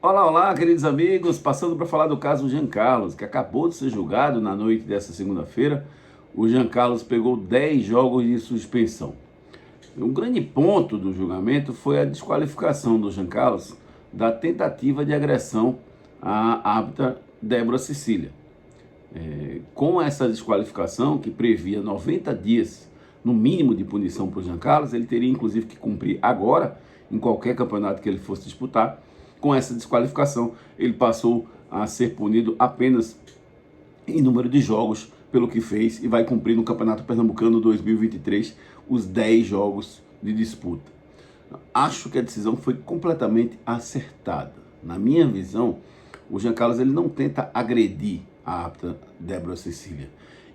Olá, olá, queridos amigos. Passando para falar do caso Jean Carlos, que acabou de ser julgado na noite dessa segunda-feira. O Jean Carlos pegou 10 jogos de suspensão. Um grande ponto do julgamento foi a desqualificação do Jean Carlos da tentativa de agressão à árbitra Débora Cecília. Com essa desqualificação, que previa 90 dias no mínimo de punição para o Jean Carlos, ele teria inclusive que cumprir agora, em qualquer campeonato que ele fosse disputar. Com essa desqualificação, ele passou a ser punido apenas em número de jogos pelo que fez e vai cumprir no Campeonato Pernambucano 2023 os 10 jogos de disputa. Acho que a decisão foi completamente acertada. Na minha visão, o Jean Carlos ele não tenta agredir a árbitra Débora Cecília.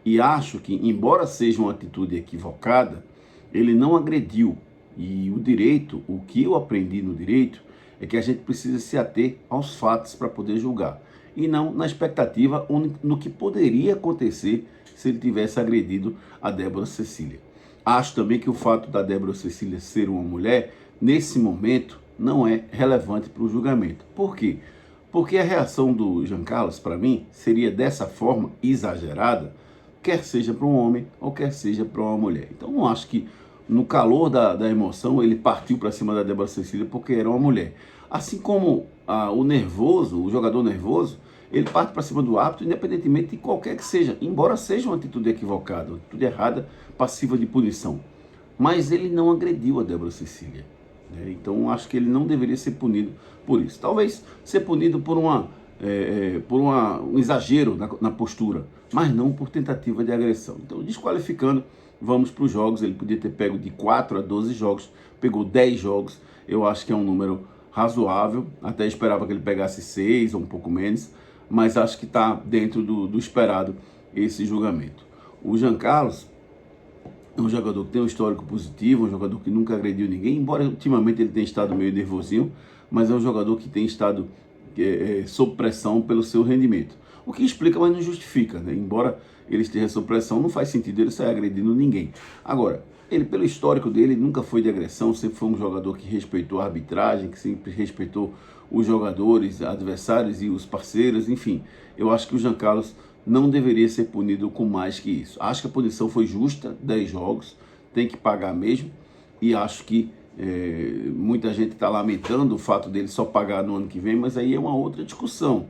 E acho que, embora seja uma atitude equivocada, ele não agrediu. E o direito, o que eu aprendi no direito, é que a gente precisa se ater aos fatos para poder julgar. E não na expectativa no que poderia acontecer se ele tivesse agredido a Débora Cecília. Acho também que o fato da Débora Cecília ser uma mulher, nesse momento, não é relevante para o julgamento. Por quê? Porque a reação do Jean Carlos, para mim, seria dessa forma exagerada, quer seja para um homem ou quer seja para uma mulher. Então, não acho que no calor da emoção ele partiu para cima da Débora Cecília porque era uma mulher. Assim como o jogador nervoso, ele parte para cima do árbitro, independentemente de qualquer que seja, embora seja uma atitude equivocada, uma atitude errada, passiva de punição. Mas ele não agrediu a Débora Cecília. Então, acho que ele não deveria ser punido por isso. Talvez ser punido por um exagero na postura, mas não por tentativa de agressão. Então, desqualificando, vamos para os jogos. Ele podia ter pego de 4 a 12 jogos, pegou 10 jogos. Eu acho que é um número razoável. Até esperava que ele pegasse 6 ou um pouco menos, mas acho que está dentro do esperado esse julgamento. O Jean Carlos é um jogador que tem um histórico positivo, um jogador que nunca agrediu ninguém, embora ultimamente ele tenha estado meio nervosinho, mas é um jogador que tem estado sob pressão pelo seu rendimento. O que explica, mas não justifica, né? Embora ele esteja sob pressão, não faz sentido ele sair agredindo ninguém. Agora, ele, pelo histórico dele, nunca foi de agressão, sempre foi um jogador que respeitou a arbitragem, que sempre respeitou os jogadores, adversários e os parceiros, enfim. Eu acho que o Jean Carlos não deveria ser punido com mais que isso. Acho que a punição foi justa, 10 jogos, tem que pagar mesmo, e acho que muita gente está lamentando o fato dele só pagar no ano que vem, mas aí é uma outra discussão.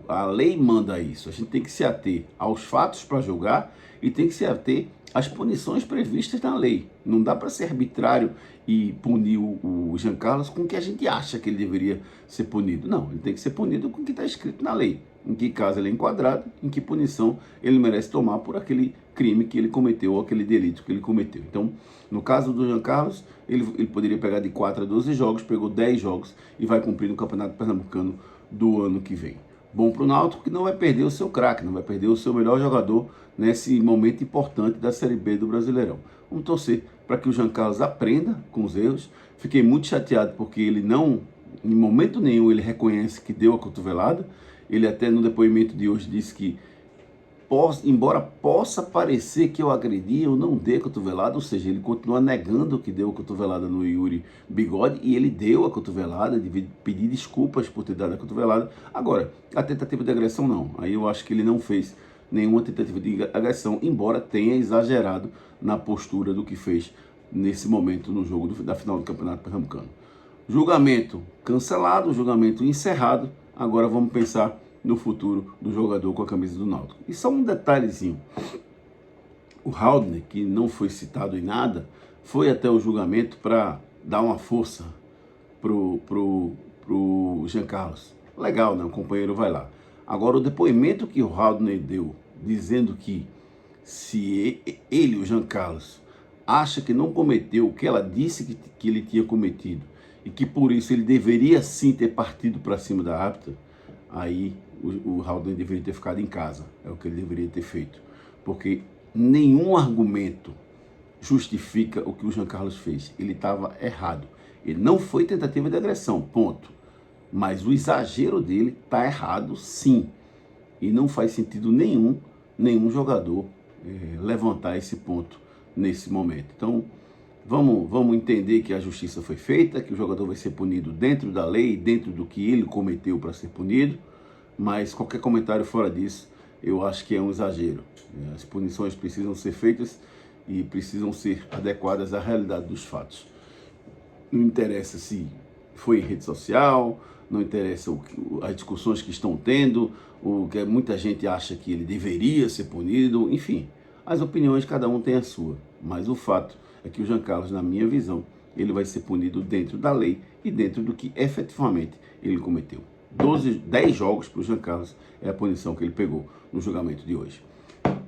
A lei manda isso, a gente tem que se ater aos fatos para julgar e tem que se ater às punições previstas na lei. Não dá para ser arbitrário e punir o Jean Carlos com o que a gente acha que ele deveria ser punido. Não, ele tem que ser punido com o que está escrito na lei. Em que caso ele é enquadrado, em que punição ele merece tomar por aquele crime que ele cometeu ou aquele delito que ele cometeu. Então, no caso do Jean Carlos, ele poderia pegar de 4 a 12 jogos, pegou 10 jogos e vai cumprir no Campeonato Pernambucano do ano que vem. Bom para o Náutico, que não vai perder o seu craque, não vai perder o seu melhor jogador nesse momento importante da Série B do Brasileirão. Vamos torcer para que o Jean Carlos aprenda com os erros. Fiquei muito chateado porque ele não, em momento nenhum, ele reconhece que deu a cotovelada. Ele até no depoimento de hoje disse que, embora possa parecer que eu agredi, eu não dei a cotovelada, ou seja, ele continua negando que deu a cotovelada no Yuri Bigode, e ele deu a cotovelada, de pedir desculpas por ter dado a cotovelada. Agora, a tentativa de agressão não, aí eu acho que ele não fez nenhuma tentativa de agressão, embora tenha exagerado na postura do que fez nesse momento no jogo da final do Campeonato Pernambucano. Julgamento cancelado, julgamento encerrado. Agora vamos pensar no futuro do jogador com a camisa do Náutico. E só um detalhezinho. O Haldner, que não foi citado em nada, foi até o julgamento para dar uma força pro Jean Carlos. Legal, né? O companheiro vai lá. Agora, o depoimento que o Haldner deu, dizendo que se ele, o Jean Carlos, acha que não cometeu o que ela disse que ele tinha cometido, e que por isso ele deveria sim ter partido para cima da árbitra, aí o Haldner deveria ter ficado em casa. É o que ele deveria ter feito. Porque nenhum argumento justifica o que o Jean Carlos fez. Ele estava errado. Ele não foi tentativa de agressão, ponto. Mas o exagero dele está errado, sim. E não faz sentido nenhum jogador levantar esse ponto nesse momento. Então, Vamos entender que a justiça foi feita, que o jogador vai ser punido dentro da lei, dentro do que ele cometeu para ser punido, mas qualquer comentário fora disso, eu acho que é um exagero. As punições precisam ser feitas e precisam ser adequadas à realidade dos fatos. Não interessa se foi em rede social, não interessa as discussões que estão tendo, o que muita gente acha que ele deveria ser punido, enfim, as opiniões cada um tem a sua, mas o fato é que o Jean Carlos, na minha visão, ele vai ser punido dentro da lei e dentro do que efetivamente ele cometeu. 10 jogos para o Jean Carlos é a punição que ele pegou no julgamento de hoje.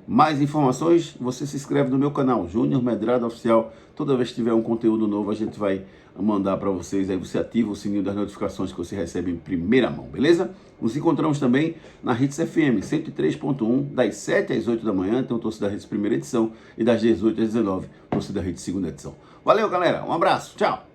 Mais informações, você se inscreve no meu canal, Júnior Medrado Oficial. Toda vez que tiver um conteúdo novo, a gente vai mandar para vocês. Aí você ativa o sininho das notificações que você recebe em primeira mão, beleza? Nos encontramos também na Hits FM 103.1, das 7 às 8 da manhã, tem o Torcida Hits primeira edição, e das 18 às 19, Torcida Hits segunda edição. Valeu, galera, um abraço, tchau!